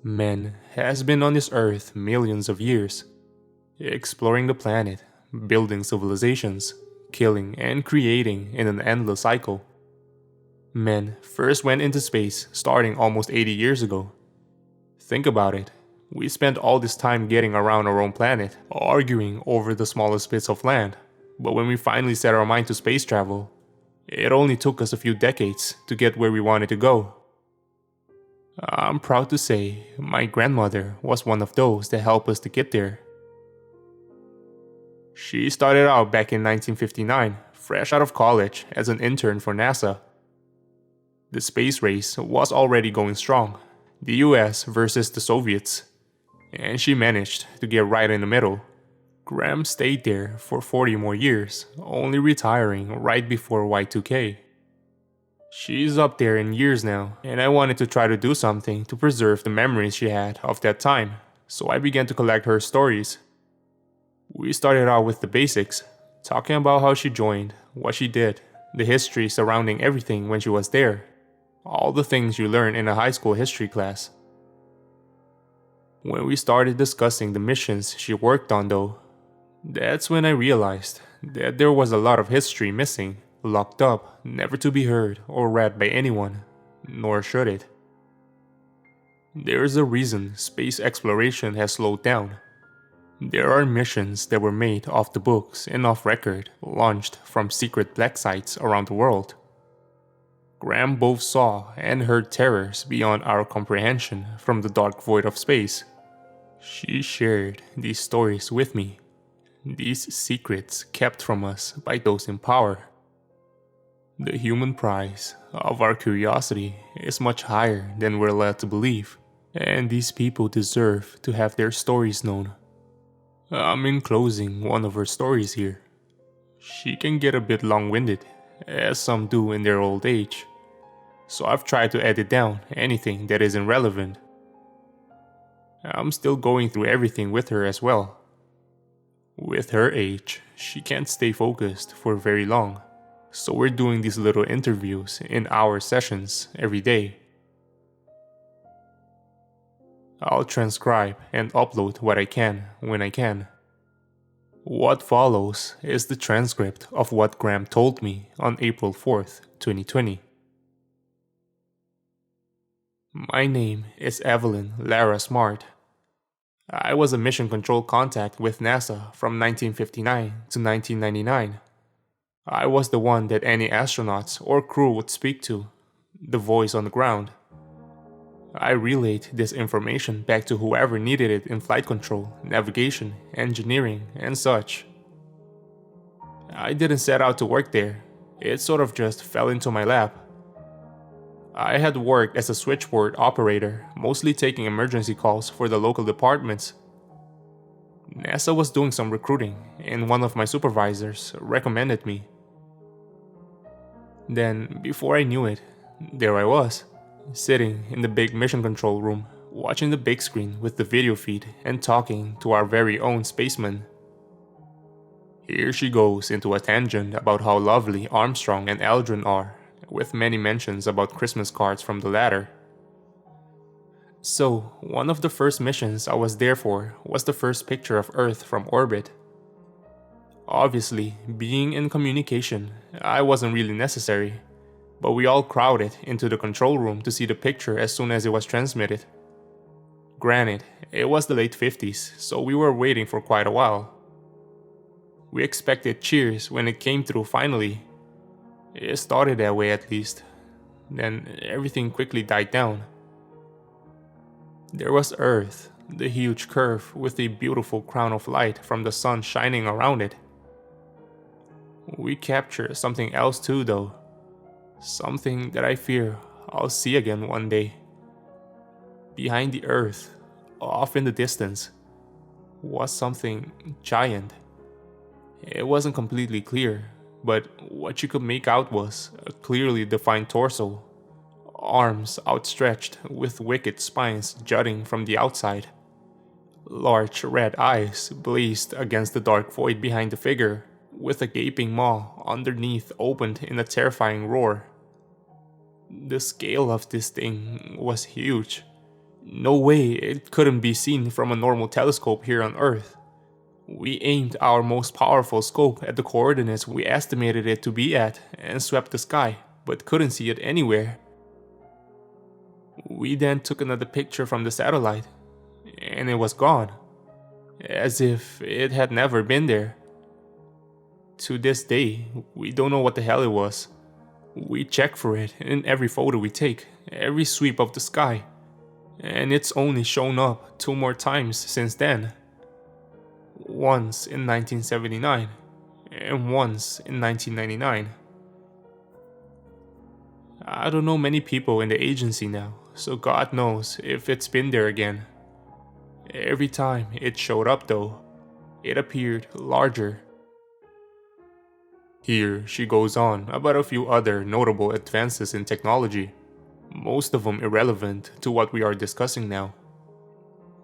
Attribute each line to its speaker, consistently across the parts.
Speaker 1: Man has been on this earth millions of years, exploring the planet, building civilizations, killing and creating in an endless cycle. Men first went into space starting almost 80 years ago. Think about it. We spent all this time getting around our own planet, arguing over the smallest bits of land. But when we finally set our mind to space travel, it only took us a few decades to get where we wanted to go. I'm proud to say my grandmother was one of those that helped us to get there. She started out back in 1959, fresh out of college as an intern for NASA. The space race was already going strong, the US versus the Soviets, and she managed to get right in the middle. Graham stayed there for 40 more years, only retiring right before Y2K. She's up there in years now, and I wanted to try to do something to preserve the memories she had of that time, so I began to collect her stories. We started out with the basics, talking about how she joined, what she did, the history surrounding everything when she was there, all the things you learn in a high school history class. When we started discussing the missions she worked on though, that's when I realized that there was a lot of history missing, locked up, never to be heard or read by anyone, nor should it. There's a reason space exploration has slowed down. There are missions that were made off the books and off record, launched from secret black sites around the world. Graham both saw and heard terrors beyond our comprehension from the dark void of space. She shared these stories with me, these secrets kept from us by those in power. The human price of our curiosity is much higher than we're led to believe, and these people deserve to have their stories known. I'm enclosing one of her stories here. She can get a bit long-winded, as some do in their old age, so I've tried to edit down anything that isn't relevant. I'm still going through everything with her as well. With her age, she can't stay focused for very long, so we're doing these little interviews in hour sessions every day. I'll transcribe and upload what I can when I can. What follows is the transcript of what Graham told me on April 4th, 2020. My name is Evelyn Lara Smart. I was a mission control contact with NASA from 1959 to 1999. I was the one that any astronauts or crew would speak to, the voice on the ground. I relayed this information back to whoever needed it in flight control, navigation, engineering, and such. I didn't set out to work there, it sort of just fell into my lap. I had worked as a switchboard operator, mostly taking emergency calls for the local departments. NASA was doing some recruiting, and one of my supervisors recommended me. Then, before I knew it, there I was, sitting in the big mission control room, watching the big screen with the video feed and talking to our very own spaceman. Here she goes into a tangent about how lovely Armstrong and Aldrin are, with many mentions about Christmas cards from the latter. So, one of the first missions I was there for was the first picture of Earth from orbit. Obviously, being in communication, I wasn't really necessary, but we all crowded into the control room to see the picture as soon as it was transmitted. Granted, it was the late 50s, so we were waiting for quite a while. We expected cheers when it came through finally. It started that way at least. Then everything quickly died down. There was Earth, the huge curve with a beautiful crown of light from the sun shining around it. We captured something else too though. Something that I fear I'll see again one day. Behind the Earth, off in the distance, was something giant. It wasn't completely clear, but what you could make out was a clearly defined torso, arms outstretched with wicked spines jutting from the outside. Large red eyes blazed against the dark void behind the figure, with a gaping maw underneath opened in a terrifying roar. The scale of this thing was huge. No way it couldn't be seen from a normal telescope here on Earth. We aimed our most powerful scope at the coordinates we estimated it to be at and swept the sky, but couldn't see it anywhere. We then took another picture from the satellite, and it was gone, as if it had never been there. To this day, we don't know what the hell it was. We check for it in every photo we take, every sweep of the sky, and it's only shown up 2 more times since then. Once in 1979, and once in 1999. I don't know many people in the agency now, so God knows if it's been there again. Every time it showed up though, it appeared larger. Here she goes on about a few other notable advances in technology, most of them irrelevant to what we are discussing now.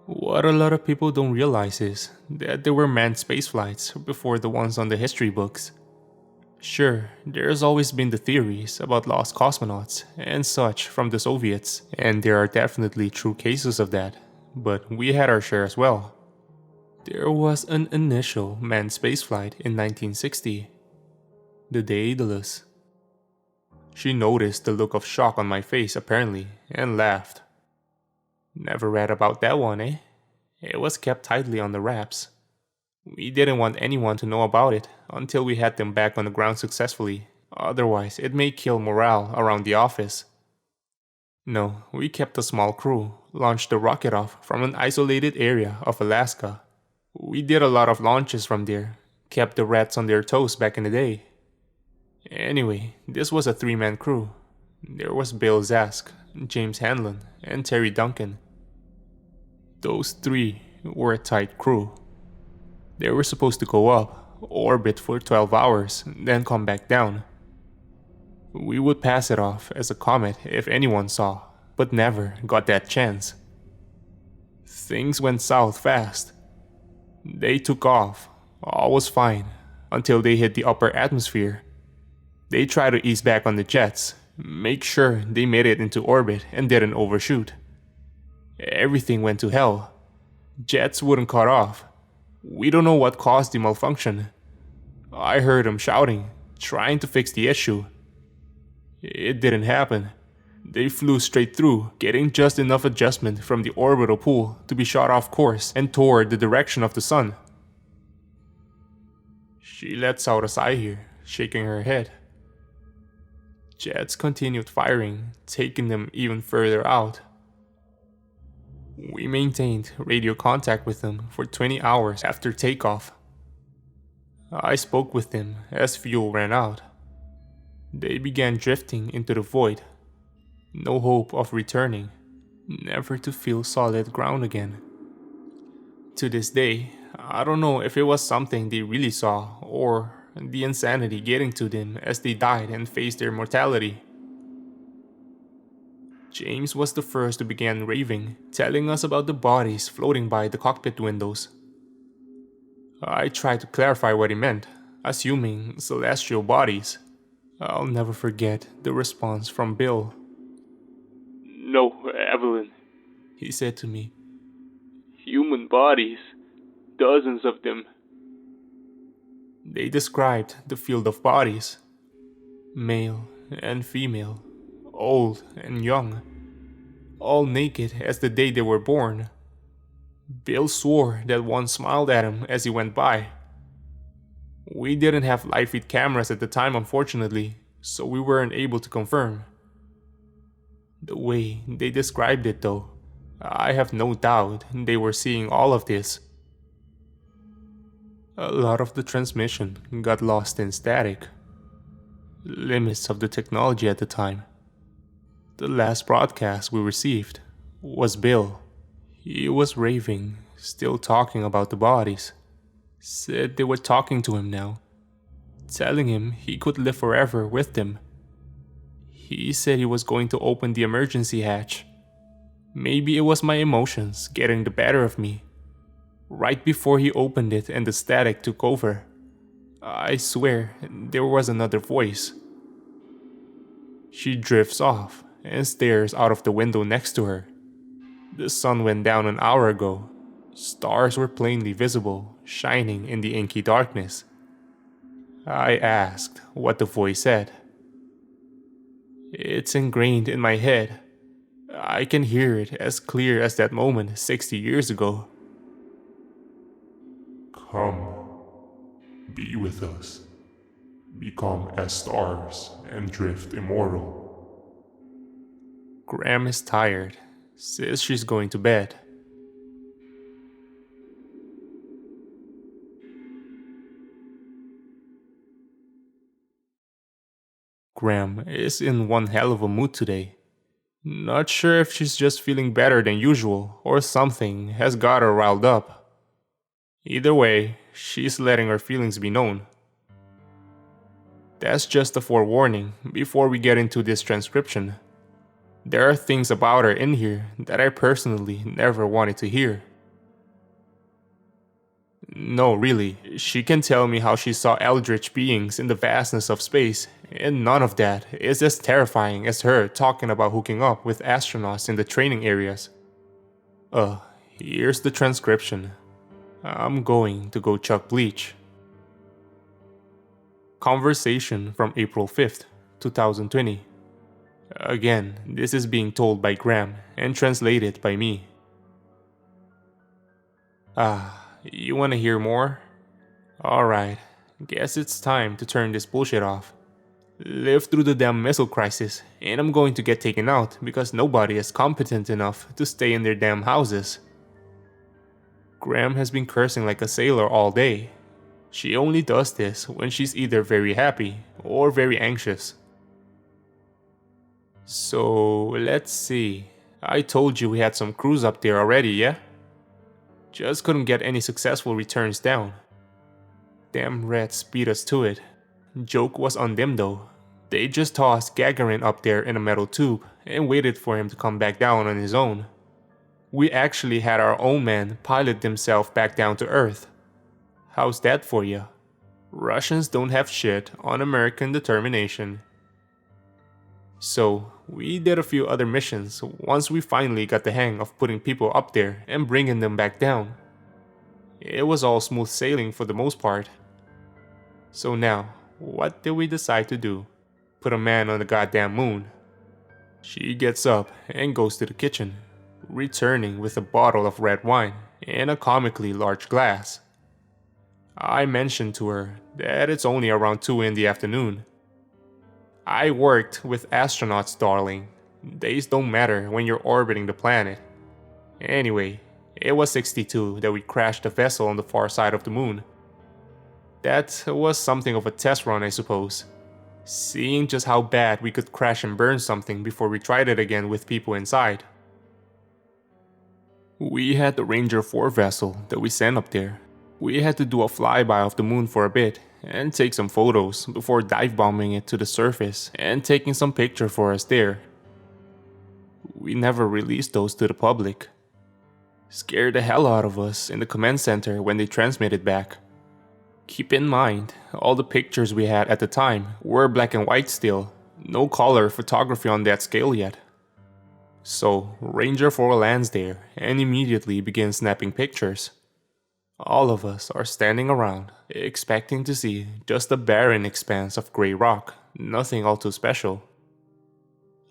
Speaker 1: What a lot of people don't realize is that there were manned spaceflights before the ones on the history books. Sure, there's always been the theories about lost cosmonauts and such from the Soviets, and there are definitely true cases of that, but we had our share as well. There was an initial manned spaceflight in 1960. The Daedalus. She noticed the look of shock on my face apparently, and laughed. Never read about that one, eh? It was kept tightly on the wraps. We didn't want anyone to know about it until we had them back on the ground successfully, otherwise it may kill morale around the office. No, we kept a small crew, launched the rocket off from an isolated area of Alaska. We did a lot of launches from there, kept the rats on their toes back in the day. Anyway, this was a 3-man crew. There was Bill Zask, James Hanlon, and Terry Duncan. Those 3 were a tight crew. They were supposed to go up, orbit for 12 hours, then come back down. We would pass it off as a comet if anyone saw, but never got that chance. Things went south fast. They took off, all was fine, until they hit the upper atmosphere. They tried to ease back on the jets, make sure they made it into orbit and didn't overshoot. Everything went to hell. Jets wouldn't cut off. We don't know what caused the malfunction. I heard them shouting, trying to fix the issue. It didn't happen. They flew straight through, getting just enough adjustment from the orbital pull to be shot off course and toward the direction of the sun. She lets out a sigh here, shaking her head. Jets continued firing, taking them even further out. We maintained radio contact with them for 20 hours after takeoff. I spoke with them as fuel ran out. They began drifting into the void. No hope of returning, never to feel solid ground again. To this day, I don't know if it was something they really saw or the insanity getting to them as they died and faced their mortality. James was the first to begin raving, telling us about the bodies floating by the cockpit windows. I tried to clarify what he meant, assuming celestial bodies. I'll never forget the response from Bill.
Speaker 2: "No, Evelyn,"
Speaker 1: he said to me.
Speaker 2: "Human bodies. Dozens of them."
Speaker 1: They described the field of bodies. Male and female, old and young, all naked as the day they were born. Bill swore that one smiled at him as he went by. We didn't have live feed cameras at the time, unfortunately, so we weren't able to confirm. The way they described it though, I have no doubt they were seeing all of this. A lot of the transmission got lost in static. Limits of the technology at the time. The last broadcast we received was Bill. He was raving, still talking about the bodies. Said they were talking to him now, telling him he could live forever with them. He said he was going to open the emergency hatch. Maybe it was my emotions getting the better of me. Right before he opened it and the static took over, I swear there was another voice. She drifts off and stares out of the window next to her. The sun went down an hour ago. Stars were plainly visible, shining in the inky darkness. I asked what the voice said. It's ingrained in my head. I can hear it as clear as that moment 60 years ago.
Speaker 3: Come, be with us. Become as stars and drift immortal.
Speaker 1: Graham is tired. Says she's going to bed. Graham is in one hell of a mood today. Not sure if she's just feeling better than usual or something has got her riled up. Either way, she's letting her feelings be known. That's just a forewarning before we get into this transcription. There are things about her in here that I personally never wanted to hear. No, really, she can tell me how she saw eldritch beings in the vastness of space, and none of that is as terrifying as her talking about hooking up with astronauts in the training areas. Here's the transcription. I'm going to go chuck bleach. Conversation from April 5th, 2020. Again, this is being told by Graham and translated by me. You wanna hear more? Alright, guess it's time to turn this bullshit off. Lived through the damn missile crisis, and I'm going to get taken out because nobody is competent enough to stay in their damn houses. Graham has been cursing like a sailor all day. She only does this when she's either very happy or very anxious. So, let's see. I told you we had some crews up there already, yeah? Just couldn't get any successful returns down. Damn rats beat us to it. Joke was on them though. They just tossed Gagarin up there in a metal tube and waited for him to come back down on his own. We actually had our own man pilot himself back down to Earth. How's that for ya? Russians don't have shit on American determination. So, we did a few other missions once we finally got the hang of putting people up there and bringing them back down. It was all smooth sailing for the most part. So now, what did we decide to do? Put a man on the goddamn moon. She gets up and goes to the kitchen, returning with a bottle of red wine and a comically large glass. I mentioned to her that it's only around 2 in the afternoon. I worked with astronauts, darling. Days don't matter when you're orbiting the planet. Anyway, it was 62 that we crashed the vessel on the far side of the moon. That was something of a test run, I suppose. Seeing just how bad we could crash and burn something before we tried it again with people inside. We had the Ranger 4 vessel that we sent up there. We had to do a flyby of the moon for a bit and take some photos before dive bombing it to the surface and taking some picture for us there. We never released those to the public. Scared the hell out of us in the command center when they transmitted back. Keep in mind, all the pictures we had at the time were black and white still, no color photography on that scale yet. So, Ranger 4 lands there and immediately begins snapping pictures. All of us are standing around, expecting to see just a barren expanse of grey rock, nothing all too special.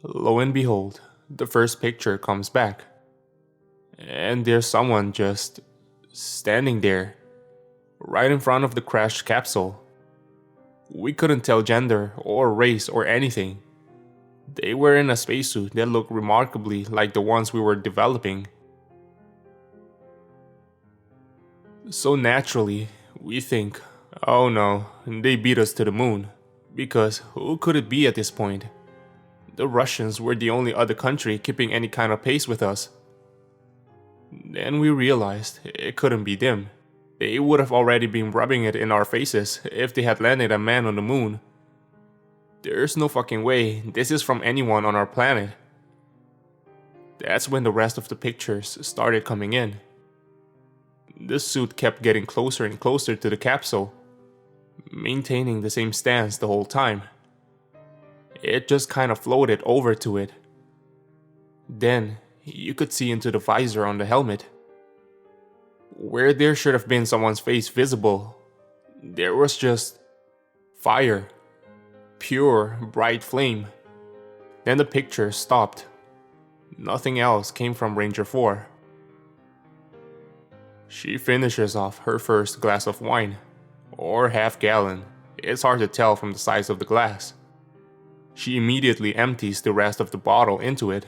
Speaker 1: Lo and behold, the first picture comes back. And there's someone just standing there, right in front of the crashed capsule. We couldn't tell gender or race or anything. They were in a spacesuit that looked remarkably like the ones we were developing. So naturally, we think, oh no, they beat us to the moon. Because who could it be at this point? The Russians were the only other country keeping any kind of pace with us. Then we realized it couldn't be them. They would have already been rubbing it in our faces if they had landed a man on the moon. There's no fucking way this is from anyone on our planet. That's when the rest of the pictures started coming in. The suit kept getting closer and closer to the capsule, maintaining the same stance the whole time. It just kind of floated over to it. Then, You could see into the visor on the helmet. Where there should have been someone's face visible, there was just fire. Pure, bright flame. Then the picture stopped. Nothing else came from Ranger 4. She finishes off her first glass of wine, or half-gallon. It's hard to tell from the size of the glass. She immediately empties the rest of the bottle into it.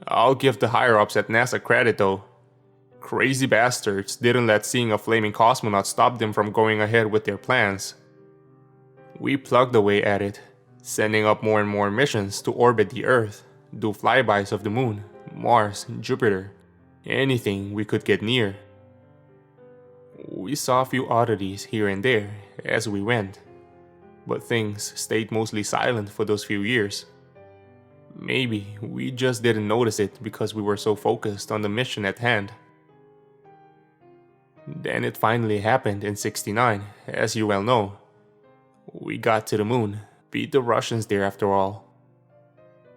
Speaker 1: I'll give the higher-ups at NASA credit though. Crazy bastards didn't let seeing a flaming cosmonaut stop them from going ahead with their plans. We plugged away at it, sending up more and more missions to orbit the Earth, do flybys of the Moon, Mars, Jupiter, anything we could get near. We saw a few oddities here and there as we went, but things stayed mostly silent for those few years. Maybe we just didn't notice it because we were so focused on the mission at hand. Then it finally happened in '69, as you well know. We got to the moon, beat the Russians there after all.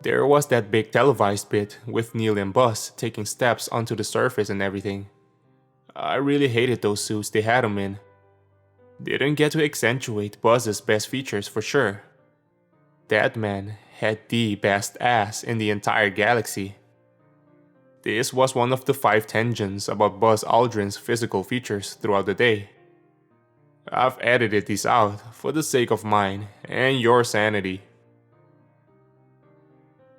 Speaker 1: There was that big televised bit with Neil and Buzz taking steps onto the surface and everything. I really hated those suits they had them in. Didn't get to accentuate Buzz's best features for sure. That man had the best ass in the entire galaxy. This was one of the 5 tangents about Buzz Aldrin's physical features throughout the day. I've edited these out for the sake of mine and your sanity.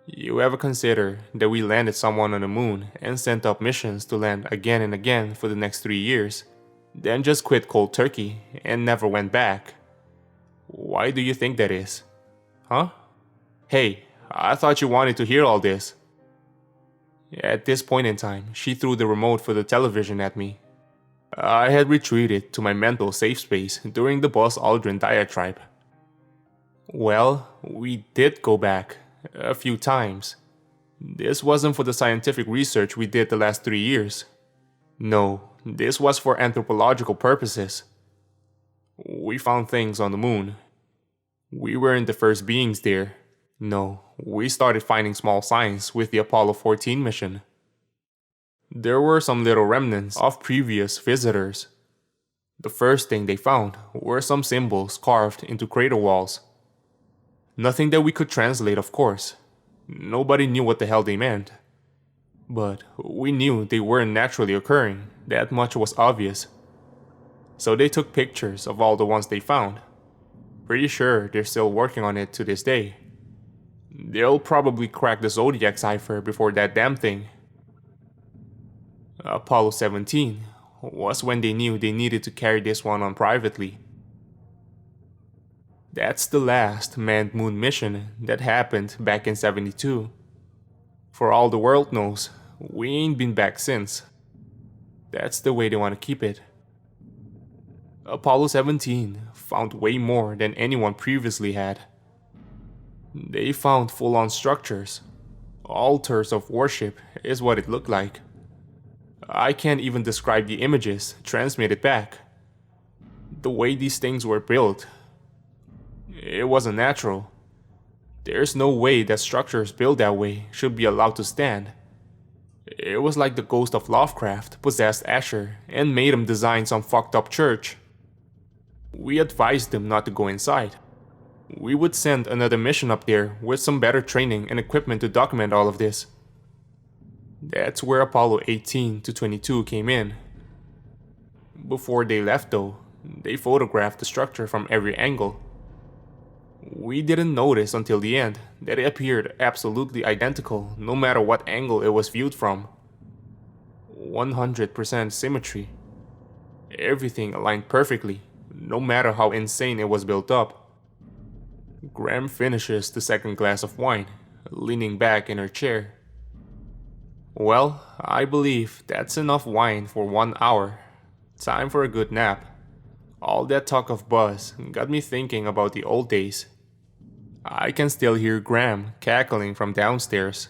Speaker 1: You ever consider that we landed someone on the moon and sent up missions to land again and again for the next 3 years, then just quit cold turkey and never went back? Why do you think that is? Huh? Hey, I thought you wanted to hear all this. At this point in time, she threw the remote for the television at me. I had retreated to my mental safe space during the Buzz Aldrin diatribe. Well, we did go back. A few times. This wasn't for the scientific research we did the last 3 years. No, this was for anthropological purposes. We found things on the moon. We weren't the first beings there. No, we started finding small signs with the Apollo 14 mission. There were some little remnants of previous visitors. The first thing they found were some symbols carved into crater walls. Nothing that we could translate, of course. Nobody knew what the hell they meant. But we knew they weren't naturally occurring, that much was obvious. So they took pictures of all the ones they found. Pretty sure they're still working on it to this day. They'll probably crack the Zodiac cipher before that damn thing. Apollo 17 was when they knew they needed to carry this one on privately. That's the last manned moon mission that happened back in '72. For all the world knows, we ain't been back since. That's the way they want to keep it. Apollo 17 found way more than anyone previously had. They found full-on structures. Altars of worship is what it looked like. I can't even describe the images transmitted back. The way these things were built, it wasn't natural. There's no way that structures built that way should be allowed to stand. It was like the ghost of Lovecraft possessed Asher and made him design some fucked up church. We advised them not to go inside. We would send another mission up there with some better training and equipment to document all of this. That's where Apollo 18 to 22 came in. Before they left though, they photographed the structure from every angle. We didn't notice until the end that it appeared absolutely identical no matter what angle it was viewed from. 100% symmetry. Everything aligned perfectly, no matter how insane it was built up. Graham finishes the second glass of wine, leaning back in her chair. Well, I believe that's enough wine for 1 hour. Time for a good nap. All that talk of Buzz got me thinking about the old days. I can still hear Graham cackling from downstairs.